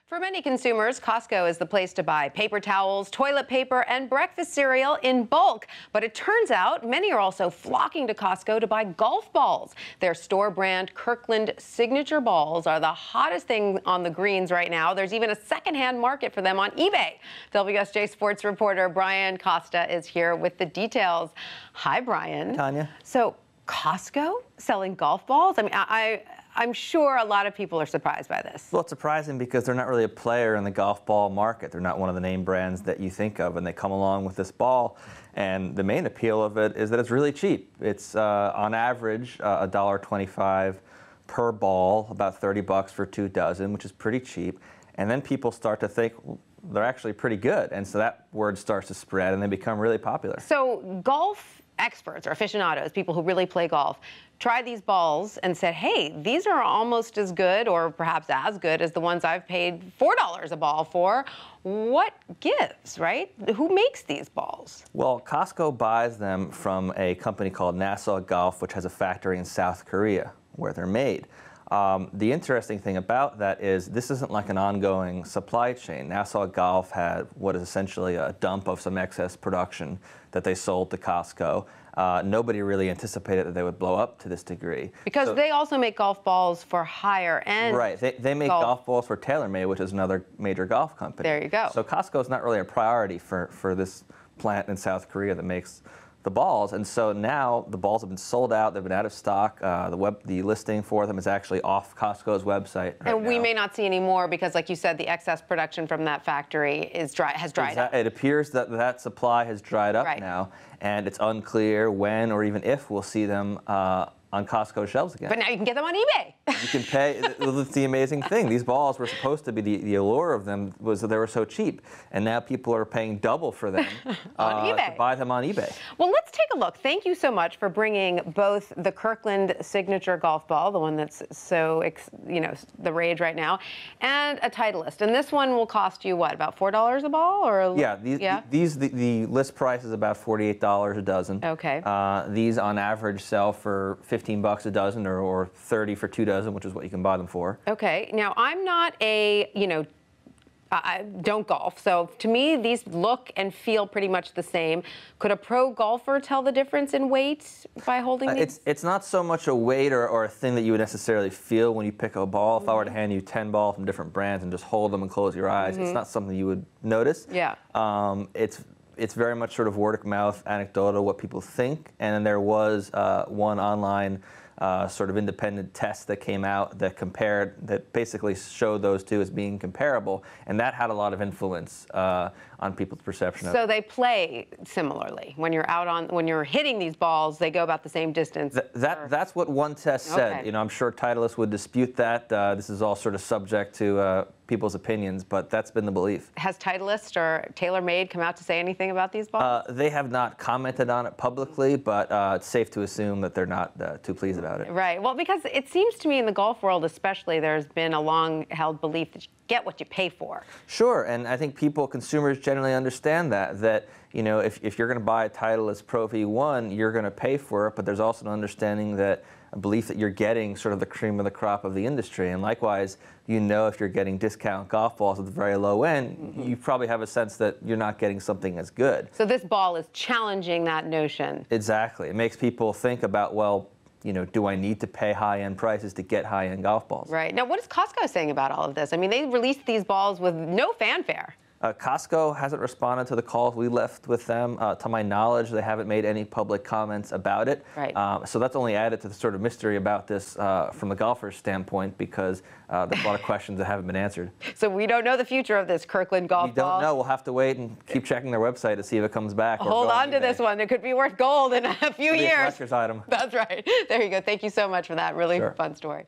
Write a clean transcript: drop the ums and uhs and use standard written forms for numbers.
For many consumers, Costco is the place to buy paper towels, toilet paper, and breakfast cereal in bulk. But it turns out many are also flocking to Costco to buy golf balls. Their store brand Kirkland signature balls are the hottest thing on the greens right now. There's even a secondhand market for them on eBay. WSJ Sports reporter Brian Costa is here with the details. Hi, Brian. Tanya. So Costco selling golf balls? I mean, I'm sure a lot of people are surprised by this. Well, it's surprising because they're not really a player in the golf ball market. They're not one of the name brands that you think of, and they come along with this ball. And the main appeal of it is that it's really cheap. It's on average $1.25 per ball, about 30 bucks for 2 dozen, which is pretty cheap. And then people start to think, well, they're actually pretty good. And so that word starts to spread and they become really popular. So golf experts or aficionados, people who really play golf, tried these balls and said, hey, these are almost as good or perhaps as good as the ones I've paid $4 a ball for. What gives, right? Who makes these balls? Well, Costco buys them from a company called Nassau Golf, which has a factory in South Korea where they're made. The interesting thing about that is this isn't like an ongoing supply chain. Nassau Golf had what is essentially a dump of some excess production that they sold to Costco. Nobody really anticipated that they would blow up to this degree. Because they also make golf balls for higher end. Right. They make golf balls for TaylorMade, which is another major golf company. There you go. So Costco's not really a priority for this plant in South Korea that makes the balls, and so now the balls have been sold out. They've been out of stock. The listing for them is actually off Costco's website right and we now. may not see any more because, like you said, the excess production from that factory has dried up. It appears that that supply has dried up now, and it's unclear when or even if we'll see them on Costco shelves again. But now you can get them on eBay. You can pay. That's the amazing thing. These balls were supposed to be the allure of them was that they were so cheap, and now people are paying double for them on eBay. To buy them on eBay. Well, let's take a look. Thank you so much for bringing both the Kirkland signature golf ball, the one that's so the rage right now, and a Titleist. And this one will cost you what, about $4 a ball, or yeah? The list price is about $48 a dozen. Okay. These on average sell for 15 bucks a dozen, or 30 for 2 dozen, which is what you can buy them for. Okay. Now, I'm not I don't golf, so to me, these look and feel pretty much the same. Could a pro golfer tell the difference in weight by holding these? It's not so much a weight or a thing that you would necessarily feel when you pick a ball. If I were to hand you 10 balls from different brands and just hold them and close your eyes, it's not something you would notice. Yeah. It's very much sort of word of mouth, anecdotal, what people think. And then there was one online sort of independent test that came out that basically showed those two as being comparable, and that had a lot of influence on people's perception of it. So they play similarly. When you're hitting these balls, they go about the same distance. That's what one test said. Okay. I'm sure Titleist would dispute that. This is all sort of subject to people's opinions, but that's been the belief. Has Titleist or TaylorMade come out to say anything about these balls? They have not commented on it publicly, but it's safe to assume that they're not too pleased about it. Right. Well, because it seems to me in the golf world especially, there's been a long-held belief that you get what you pay for. Sure, and I think consumers generally understand that if you're going to buy a Titleist Pro V1, you're going to pay for it, but there's also an understanding that a belief that you're getting sort of the cream of the crop of the industry. And likewise, if you're getting discount golf balls at the very low end, you probably have a sense that you're not getting something as good. So this ball is challenging that notion. Exactly. It makes people think about, well, do I need to pay high-end prices to get high-end golf balls? Right. Now, what is Costco saying about all of this? I mean, they released these balls with no fanfare. Costco hasn't responded to the calls we left with them. To my knowledge, they haven't made any public comments about it. Right. So that's only added to the sort of mystery about this from the golfer's standpoint, because there's a lot of questions that haven't been answered. So we don't know the future of this Kirkland golf ball. We don't know. We'll have to wait and keep checking their website to see if it comes back. Hold on to this one. It could be worth gold in a few years. It'll be a collector's item. That's right. There you go. Thank you so much for that really fun story.